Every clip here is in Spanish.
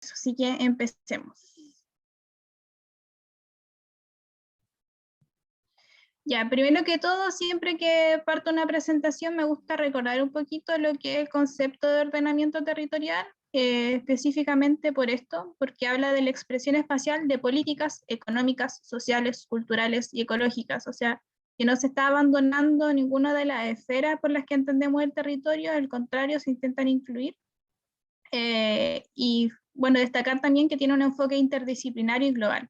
así que empecemos. Ya, primero que todo, siempre que parto una presentación me gusta recordar un poquito lo que es el concepto de ordenamiento territorial, específicamente por esto, porque habla de la expresión espacial de políticas económicas, sociales, culturales y ecológicas, o sea, que no se está abandonando ninguna de las esferas por las que entendemos el territorio, al contrario, se intentan incluir. Y bueno, destacar también que tiene un enfoque interdisciplinario y global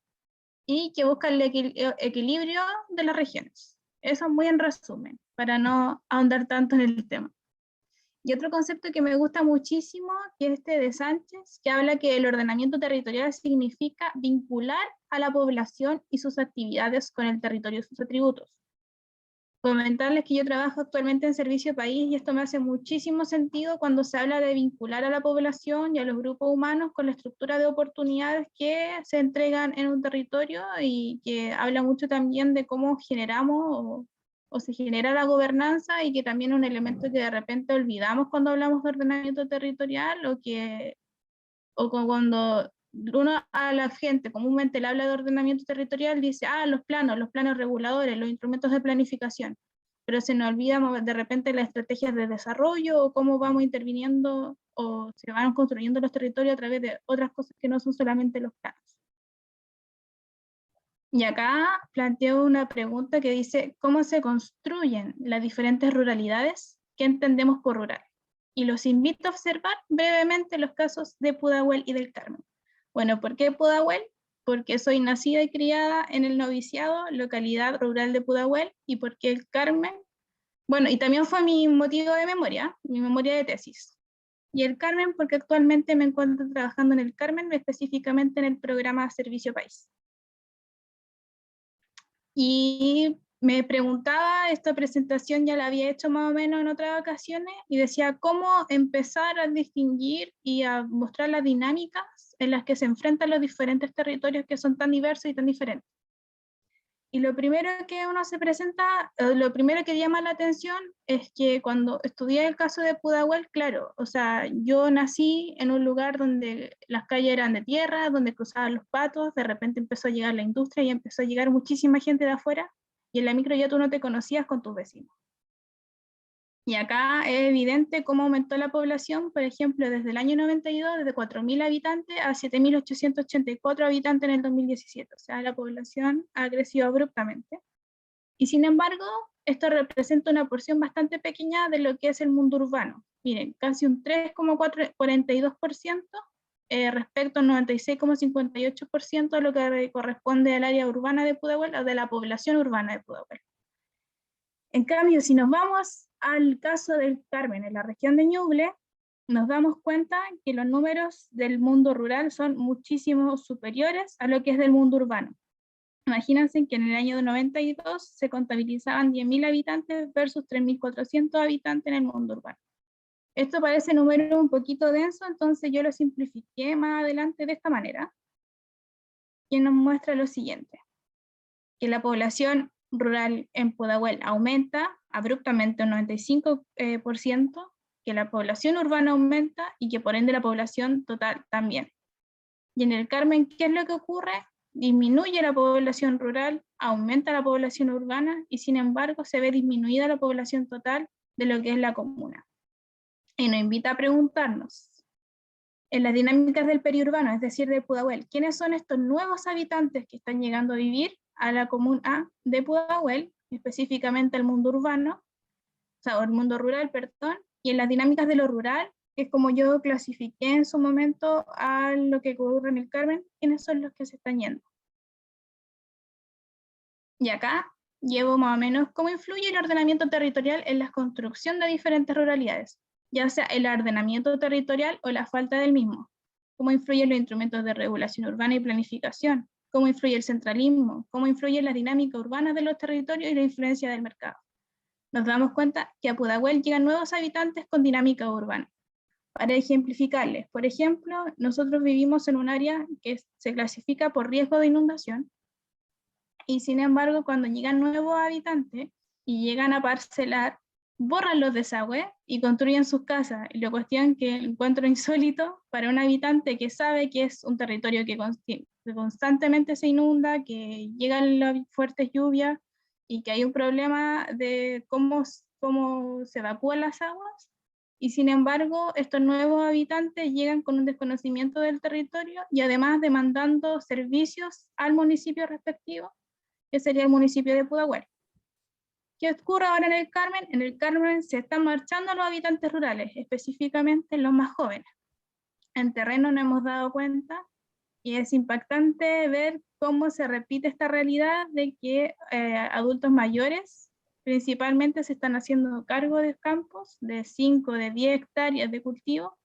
y que busca el equilibrio de las regiones. Eso muy en resumen, para no ahondar tanto en el tema. Y otro concepto que me gusta muchísimo, que es este de Sánchez, que habla que el ordenamiento territorial significa vincular a la población y sus actividades con el territorio y sus atributos. Comentarles que yo trabajo actualmente en Servicio País y esto me hace muchísimo sentido cuando se habla de vincular a la población y a los grupos humanos con la estructura de oportunidades que se entregan en un territorio y que habla mucho también de cómo generamos o se genera la gobernanza y que también es un elemento que de repente olvidamos cuando hablamos de ordenamiento territorial o cuando uno a la gente comúnmente le habla de ordenamiento territorial, dice, los planos reguladores, los instrumentos de planificación, pero se nos olvida de repente las estrategias de desarrollo o cómo vamos interviniendo o se van construyendo los territorios a través de otras cosas que no son solamente los planos. Y acá planteo una pregunta que dice, ¿cómo se construyen las diferentes ruralidades? ¿Qué entendemos por rural? Y los invito a observar brevemente los casos de Pudahuel y del Carmen. Bueno, ¿por qué Pudahuel? Porque soy nacida y criada en el Noviciado, localidad rural de Pudahuel, y porque el Carmen, bueno, y también fue mi motivo de memoria, mi memoria de tesis. Y el Carmen, porque actualmente me encuentro trabajando en el Carmen, específicamente en el programa Servicio País. Y me preguntaba, esta presentación ya la había hecho más o menos en otras ocasiones, y decía cómo empezar a distinguir y a mostrar las dinámicas en las que se enfrentan los diferentes territorios que son tan diversos y tan diferentes. Y lo primero que uno se presenta, lo primero que llama la atención es que cuando estudié el caso de Pudahuel, claro, o sea, yo nací en un lugar donde las calles eran de tierra, donde cruzaban los patos, de repente empezó a llegar la industria y empezó a llegar muchísima gente de afuera, y en la micro ya tú no te conocías con tus vecinos. Y acá es evidente cómo aumentó la población, por ejemplo, desde el año 92, desde 4.000 habitantes a 7.884 habitantes en el 2017. O sea, la población ha crecido abruptamente. Y sin embargo, esto representa una porción bastante pequeña de lo que es el mundo urbano. Miren, casi un 3,42% respecto al 96,58% de lo que corresponde al área urbana de Pudahuel o de la población urbana de Pudahuel. En cambio, si nos vamos al caso del Carmen, en la región de Ñuble, nos damos cuenta que los números del mundo rural son muchísimo superiores a lo que es del mundo urbano. Imagínense que en el año 92 se contabilizaban 10.000 habitantes versus 3.400 habitantes en el mundo urbano. Esto parece número un poquito denso, entonces yo lo simplifiqué más adelante de esta manera, que nos muestra lo siguiente, que la población rural en Pudahuel aumenta abruptamente un 95%, que la población urbana aumenta y que por ende la población total también. Y en el Carmen, ¿qué es lo que ocurre? Disminuye la población rural, aumenta la población urbana y sin embargo se ve disminuida la población total de lo que es la comuna. Y nos invita a preguntarnos, en las dinámicas del periurbano, es decir, de Pudahuel, ¿quiénes son estos nuevos habitantes que están llegando a vivir a la comuna de Pudahuel, específicamente al mundo urbano, o sea, el mundo rural, perdón, y en las dinámicas de lo rural, que es como yo clasifiqué en su momento a lo que ocurre en el Carmen, ¿quiénes son los que se están yendo? Y acá llevo más o menos cómo influye el ordenamiento territorial en la construcción de diferentes ruralidades, ya sea el ordenamiento territorial o la falta del mismo, cómo influyen los instrumentos de regulación urbana y planificación, cómo influye el centralismo, cómo influye la dinámica urbana de los territorios y la influencia del mercado. Nos damos cuenta que a Pudahuel llegan nuevos habitantes con dinámica urbana. Para ejemplificarles, por ejemplo, nosotros vivimos en un área que se clasifica por riesgo de inundación, y sin embargo, cuando llegan nuevos habitantes y llegan a parcelar, borran los desagües y construyen sus casas. Y la cuestión que encuentro insólito para un habitante que sabe que es un territorio que constantemente se inunda, que llegan las fuertes lluvias y que hay un problema de cómo se evacúan las aguas. Y sin embargo, estos nuevos habitantes llegan con un desconocimiento del territorio y además demandando servicios al municipio respectivo, que sería el municipio de Pudahuel. ¿Qué ocurre ahora en el Carmen? En el Carmen se están marchando los habitantes rurales, específicamente los más jóvenes. En terreno nos hemos dado cuenta y es impactante ver cómo se repite esta realidad de que adultos mayores principalmente se están haciendo cargo de campos de 5, de 10 hectáreas de cultivo,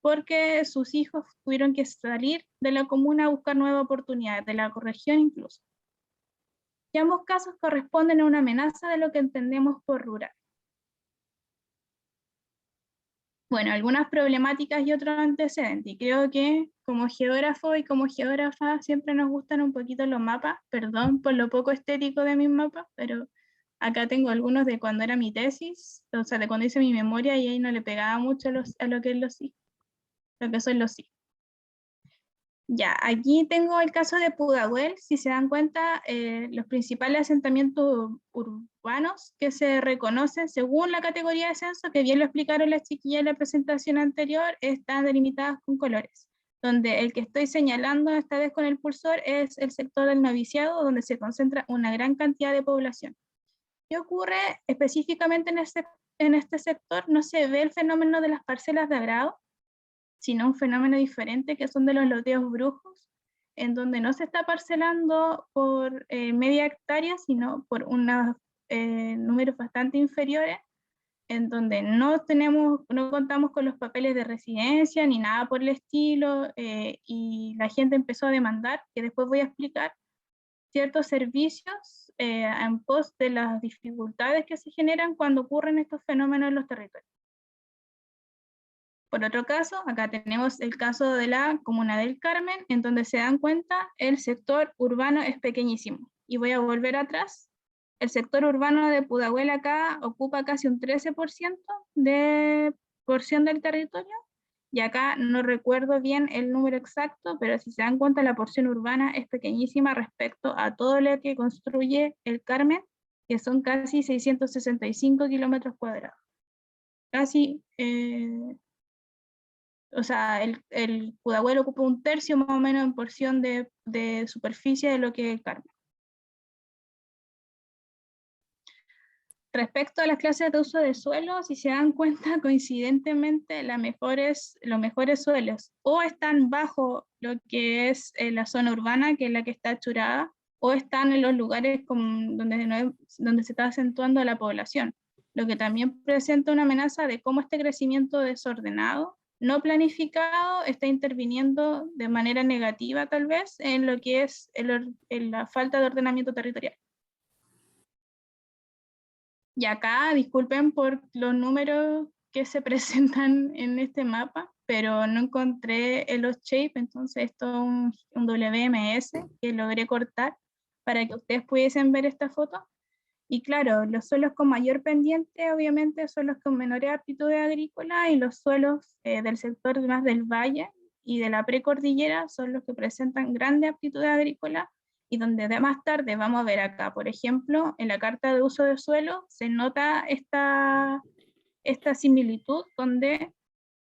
porque sus hijos tuvieron que salir de la comuna a buscar nuevas oportunidades, de la región incluso. Y ambos casos corresponden a una amenaza de lo que entendemos por rural. Bueno, algunas problemáticas y otros antecedentes. Y creo que como geógrafo y como geógrafa siempre nos gustan un poquito los mapas. Perdón por lo poco estético de mis mapas, pero acá tengo algunos de cuando era mi tesis, o sea, de cuando hice mi memoria y ahí no le pegaba mucho a lo que es los sí, lo que son los sí. Ya, aquí tengo el caso de Pudahuel. Si se dan cuenta, los principales asentamientos urbanos que se reconocen según la categoría de censo, que bien lo explicaron las chiquillas en la presentación anterior, están delimitadas con colores, donde el que estoy señalando esta vez con el cursor es el sector del noviciado, donde se concentra una gran cantidad de población. ¿Qué ocurre específicamente en este sector? No se ve el fenómeno de las parcelas de agrado, sino un fenómeno diferente que son de los loteos brujos, en donde no se está parcelando por media hectárea, sino por unos números bastante inferiores, en donde no contamos con los papeles de residencia ni nada por el estilo, y la gente empezó a demandar, que después voy a explicar, ciertos servicios en pos de las dificultades que se generan cuando ocurren estos fenómenos en los territorios. Por otro caso, acá tenemos el caso de la Comuna del Carmen, en donde se dan cuenta el sector urbano es pequeñísimo. Y voy a volver atrás. El sector urbano de Pudahuel acá ocupa casi un 13% de porción del territorio, y acá no recuerdo bien el número exacto, pero si se dan cuenta la porción urbana es pequeñísima respecto a todo lo que construye el Carmen, que son casi 665 kilómetros cuadrados. Casi o sea, el Pudahuel ocupa un tercio más o menos en porción de superficie de lo que es el Carmen. Respecto a las clases de uso de suelo, si se dan cuenta, coincidentemente los mejores suelos o están bajo lo que es la zona urbana, que es la que está churada, o están en los lugares donde se está acentuando la población, lo que también presenta una amenaza de cómo este crecimiento desordenado, no planificado, está interviniendo de manera negativa tal vez en lo que es la falta de ordenamiento territorial. Y acá, disculpen por los números que se presentan en este mapa, pero no encontré los shape, entonces esto es un WMS que logré cortar para que ustedes pudiesen ver esta foto. Y claro, los suelos con mayor pendiente obviamente son los con menores aptitudes agrícolas, y los suelos del sector más del valle y de la precordillera son los que presentan grandes aptitudes agrícolas, y donde de más tarde vamos a ver acá, por ejemplo, en la carta de uso de suelo se nota esta similitud donde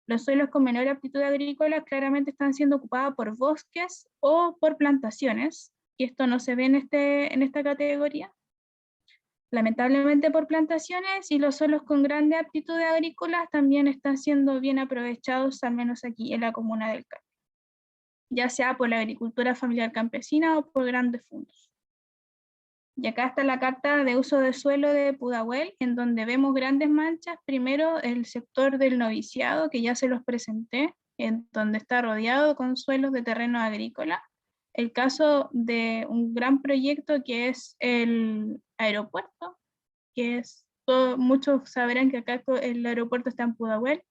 los suelos con menor aptitud agrícola claramente están siendo ocupados por bosques o por plantaciones, y esto no se ve en esta categoría, lamentablemente por plantaciones, y los suelos con grandes aptitudes agrícolas también están siendo bien aprovechados, al menos aquí en la comuna del Carmen, ya sea por la agricultura familiar campesina o por grandes fondos. Y acá está la carta de uso de suelo de Pudahuel, en donde vemos grandes manchas. Primero el sector del noviciado, que ya se los presenté, en donde está rodeado con suelos de terreno agrícola. El caso de un gran proyecto que es el aeropuerto, muchos sabrán que acá el aeropuerto está en Pudahuel,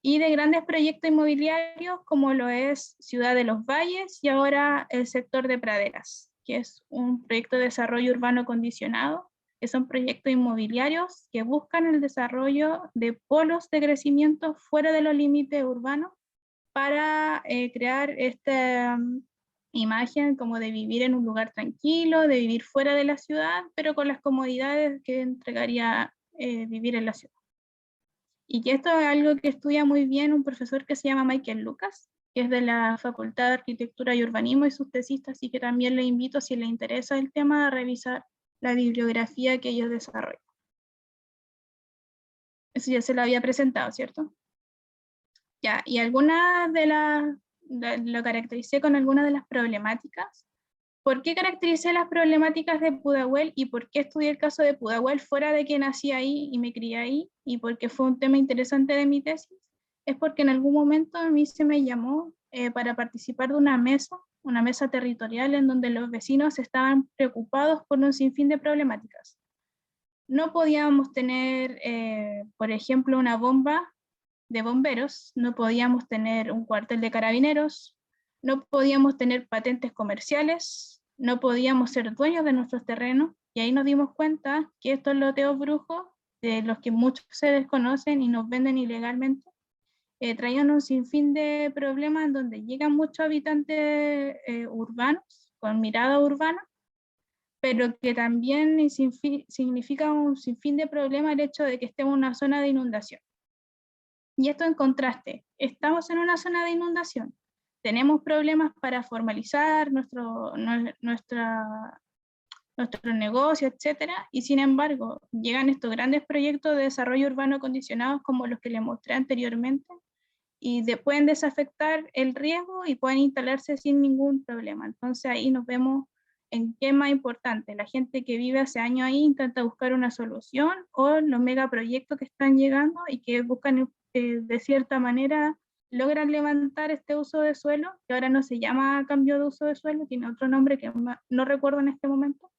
y de grandes proyectos inmobiliarios como lo es Ciudad de los Valles y ahora el sector de Praderas, que es un proyecto de desarrollo urbano condicionado, que son proyectos inmobiliarios que buscan el desarrollo de polos de crecimiento fuera de los límites urbanos para crear esta imagen como de vivir en un lugar tranquilo, de vivir fuera de la ciudad, pero con las comodidades que entregaría vivir en la ciudad. Y que esto es algo que estudia muy bien un profesor que se llama Michael Lucas, que es de la Facultad de Arquitectura y Urbanismo y sus tesistas, así que también le invito, si le interesa el tema, a revisar la bibliografía que ellos desarrollan. Eso ya se lo había presentado, ¿cierto? Ya, y algunas de las, lo caractericé con algunas de las problemáticas. ¿Por qué caractericé las problemáticas de Pudahuel y por qué estudié el caso de Pudahuel fuera de que nací ahí y me crié ahí y porque fue un tema interesante de mi tesis? Es porque en algún momento a mí se me llamó para participar de una mesa territorial en donde los vecinos estaban preocupados por un sinfín de problemáticas. No podíamos tener, por ejemplo, una bomba de bomberos, no podíamos tener un cuartel de carabineros, no podíamos tener patentes comerciales, no podíamos ser dueños de nuestros terrenos, y ahí nos dimos cuenta que estos loteos brujos, de los que muchos se desconocen y nos venden ilegalmente, traían un sinfín de problemas en donde llegan muchos habitantes urbanos, con mirada urbana, pero que también significa un sinfín de problemas el hecho de que estemos en una zona de inundación. Y esto en contraste, estamos en una zona de inundación, tenemos problemas para formalizar nuestro negocio, etcétera, y sin embargo llegan estos grandes proyectos de desarrollo urbano condicionados como los que les mostré anteriormente, y pueden desafectar el riesgo y pueden instalarse sin ningún problema. Entonces ahí nos vemos en qué es más importante, la gente que vive hace años ahí intenta buscar una solución, o los megaproyectos que están llegando y que buscan de cierta manera logran levantar este uso de suelo, que ahora no se llama cambio de uso de suelo, tiene otro nombre que no recuerdo en este momento,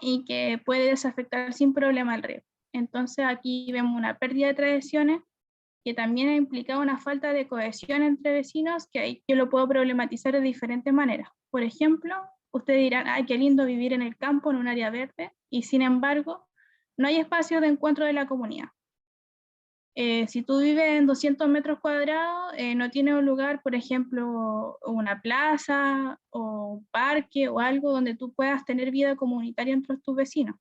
y que puede desafectar sin problema el riesgo. Entonces aquí vemos una pérdida de tradiciones que también ha implicado una falta de cohesión entre vecinos, que ahí yo lo puedo problematizar de diferentes maneras. Por ejemplo, ustedes dirán, ay, qué lindo vivir en el campo, en un área verde, y sin embargo, no hay espacio de encuentro de la comunidad. Si tú vives en 200 metros cuadrados, no tienes un lugar, por ejemplo, una plaza o un parque o algo donde tú puedas tener vida comunitaria entre tus vecinos,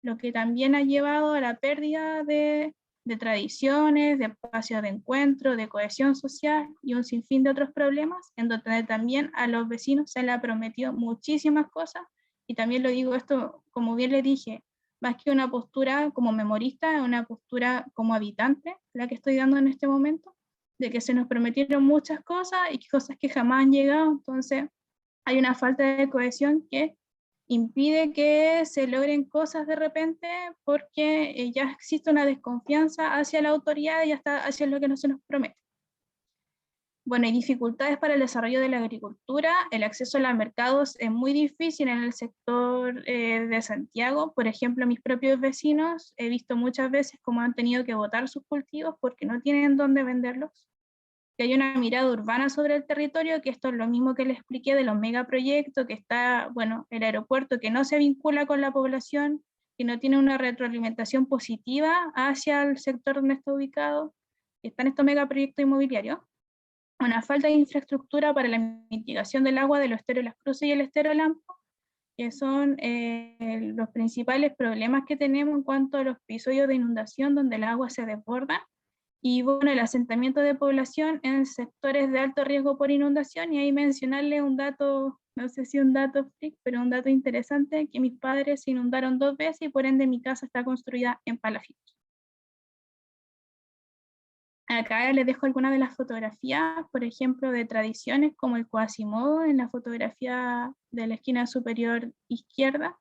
lo que también ha llevado a la pérdida de tradiciones, de espacios de encuentro, de cohesión social y un sinfín de otros problemas, en donde también a los vecinos se les ha prometido muchísimas cosas, y también lo digo esto, como bien le dije, más que una postura como memorista, es una postura como habitante, la que estoy dando en este momento, de que se nos prometieron muchas cosas y cosas que jamás han llegado, entonces hay una falta de cohesión que impide que se logren cosas de repente, porque ya existe una desconfianza hacia la autoridad y hasta hacia lo que no se nos promete. Bueno, hay dificultades para el desarrollo de la agricultura, el acceso a los mercados es muy difícil en el sector de Santiago. Por ejemplo, mis propios vecinos he visto muchas veces cómo han tenido que botar sus cultivos porque no tienen dónde venderlos. Que hay una mirada urbana sobre el territorio, que esto es lo mismo que les expliqué de los megaproyectos, que está, bueno, el aeropuerto que no se vincula con la población, que no tiene una retroalimentación positiva hacia el sector donde está ubicado, que están estos megaproyectos inmobiliarios, una falta de infraestructura para la mitigación del agua de los esteros Las Cruces y el estero Lampo, que son los principales problemas que tenemos en cuanto a los episodios de inundación donde el agua se desborda. Y bueno, el asentamiento de población en sectores de alto riesgo por inundación, y ahí mencionarle un dato, no sé si un dato freak, pero un dato interesante, que mis padres se inundaron 2 veces y por ende mi casa está construida en palafitos. Acá les dejo algunas de las fotografías, por ejemplo, de tradiciones como el Quasimodo en la fotografía de la esquina superior izquierda,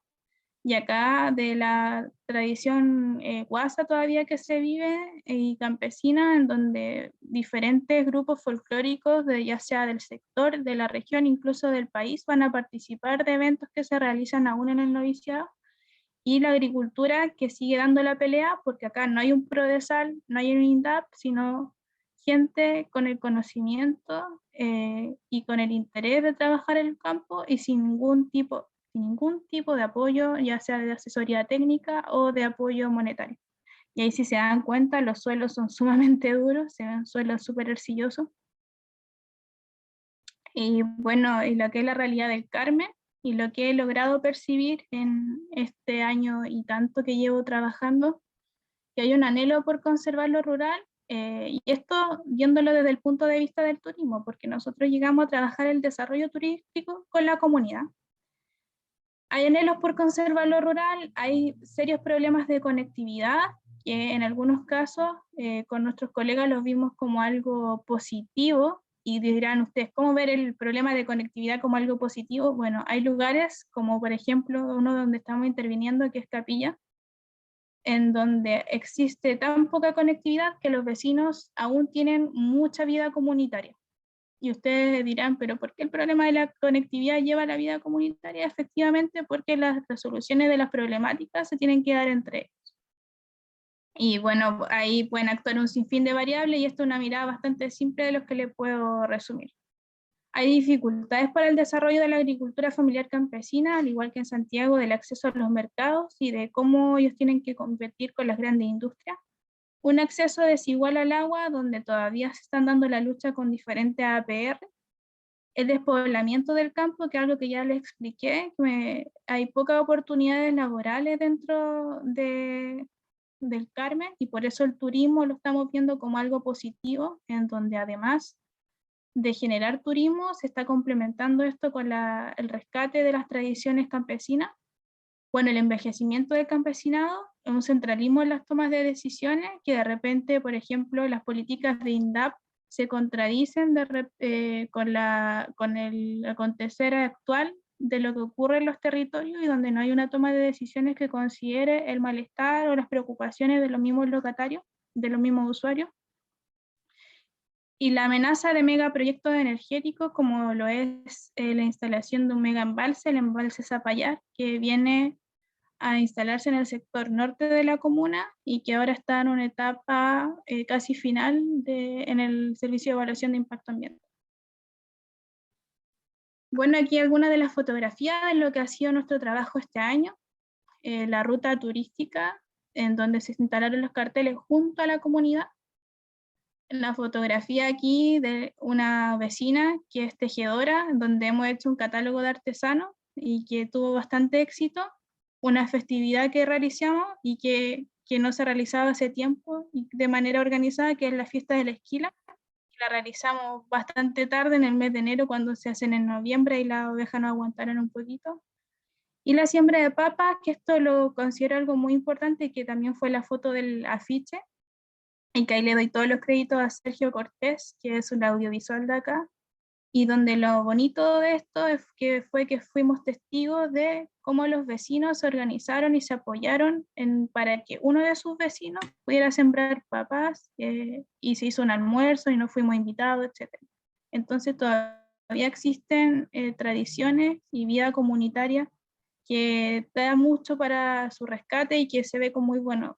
y acá de la tradición guasa todavía que se vive y campesina, en donde diferentes grupos folclóricos, ya sea del sector, de la región, incluso del país, van a participar de eventos que se realizan aún en el noviciado, y la agricultura que sigue dando la pelea, porque acá no hay un PRODESAL, no hay un INDAP, sino gente con el conocimiento y con el interés de trabajar en el campo y sin ningún tipo sin ningún tipo de apoyo, ya sea de asesoría técnica o de apoyo monetario. Y ahí si se dan cuenta, los suelos son sumamente duros, se ven suelos súper arcillosos. Y bueno, y lo que es la realidad del Carmen y lo que he logrado percibir en este año y tanto que llevo trabajando, que hay un anhelo por conservar lo rural, y esto viéndolo desde el punto de vista del turismo, porque nosotros llegamos a trabajar el desarrollo turístico con la comunidad. Hay anhelos por conservar lo rural, hay serios problemas de conectividad, que en algunos casos con nuestros colegas los vimos como algo positivo, y dirán ustedes, ¿cómo ver el problema de conectividad como algo positivo? Bueno, hay lugares como por ejemplo uno donde estamos interviniendo, que es Capilla, en donde existe tan poca conectividad que los vecinos aún tienen mucha vida comunitaria. Y ustedes dirán, pero ¿por qué el problema de la conectividad lleva a la vida comunitaria? Efectivamente, porque las resoluciones de las problemáticas se tienen que dar entre ellos. Y bueno, ahí pueden actuar un sinfín de variables y esto es una mirada bastante simple de los que les puedo resumir. Hay dificultades para el desarrollo de la agricultura familiar campesina, al igual que en Santiago, del acceso a los mercados y de cómo ellos tienen que competir con las grandes industrias. Un acceso desigual al agua, donde todavía se están dando la lucha con diferentes APR. El despoblamiento del campo, que es algo que ya les expliqué, hay pocas oportunidades laborales dentro del Carmen, y por eso el turismo lo estamos viendo como algo positivo, en donde además de generar turismo, se está complementando esto con el rescate de las tradiciones campesinas. Bueno, el envejecimiento del campesinado, un centralismo en las tomas de decisiones, que de repente, por ejemplo, las políticas de INDAP se contradicen con el acontecer actual de lo que ocurre en los territorios, y donde no hay una toma de decisiones que considere el malestar o las preocupaciones de los mismos locatarios, de los mismos usuarios. Y la amenaza de megaproyectos energéticos, como lo es la instalación de un mega embalse, el embalse Zapallar, que viene a instalarse en el sector norte de la comuna y que ahora está en una etapa casi final en el servicio de evaluación de impacto ambiental. Bueno, aquí algunas de las fotografías de lo que ha sido nuestro trabajo este año. La ruta turística, en donde se instalaron los carteles junto a la comunidad. La fotografía aquí de una vecina que es tejedora, donde hemos hecho un catálogo de artesanos y que tuvo bastante éxito. Una festividad que realizamos y que no se realizaba hace tiempo y de manera organizada, que es la fiesta de la esquila. La realizamos bastante tarde, en el mes de enero, cuando se hacen en noviembre y las ovejas no aguantaron un poquito. Y la siembra de papas, que esto lo considero algo muy importante, que también fue la foto del afiche, y que ahí le doy todos los créditos a Sergio Cortés, que es un audiovisual de acá, y donde lo bonito de esto es que fue que fuimos testigos de cómo los vecinos se organizaron y se apoyaron para que uno de sus vecinos pudiera sembrar papas, y se hizo un almuerzo y nos fuimos invitados, etc. Entonces todavía existen tradiciones y vida comunitaria que da mucho para su rescate y que se ve con muy bueno,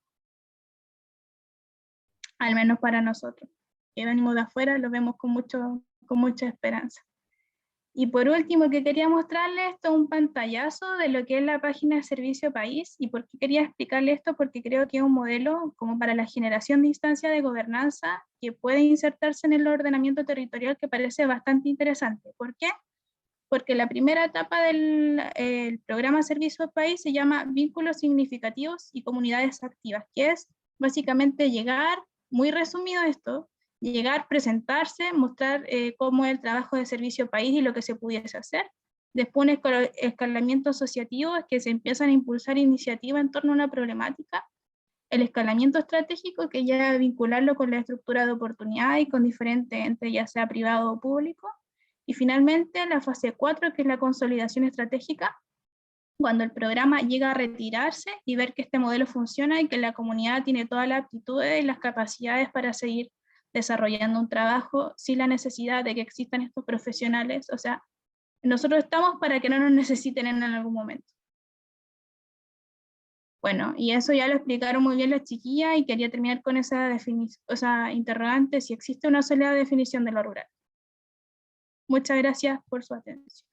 al menos para nosotros, que venimos de afuera, lo vemos con mucha esperanza. Y por último, que quería mostrarles esto, un pantallazo de lo que es la página de Servicio País. ¿Y por qué quería explicarles esto? Porque creo que es un modelo como para la generación de instancias de gobernanza que puede insertarse en el ordenamiento territorial, que parece bastante interesante. ¿Por qué? Porque la primera etapa del programa Servicio País se llama Vínculos Significativos y Comunidades Activas, que es básicamente llegar, muy resumido esto, llegar, presentarse, mostrar cómo es el trabajo de Servicio País y lo que se pudiese hacer. Después un escalamiento asociativo, es que se empiezan a impulsar iniciativas en torno a una problemática. El escalamiento estratégico, que ya vincularlo con la estructura de oportunidad y con diferentes entes, ya sea privado o público. Y finalmente la fase 4, que es la consolidación estratégica, cuando el programa llega a retirarse y ver que este modelo funciona y que la comunidad tiene todas las aptitudes y las capacidades para seguir desarrollando un trabajo sin la necesidad de que existan estos profesionales. O sea, nosotros estamos para que no nos necesiten en algún momento. Bueno, y eso ya lo explicaron muy bien las chiquillas, y quería terminar con esa interrogante, si existe una sola definición de lo rural. Muchas gracias por su atención.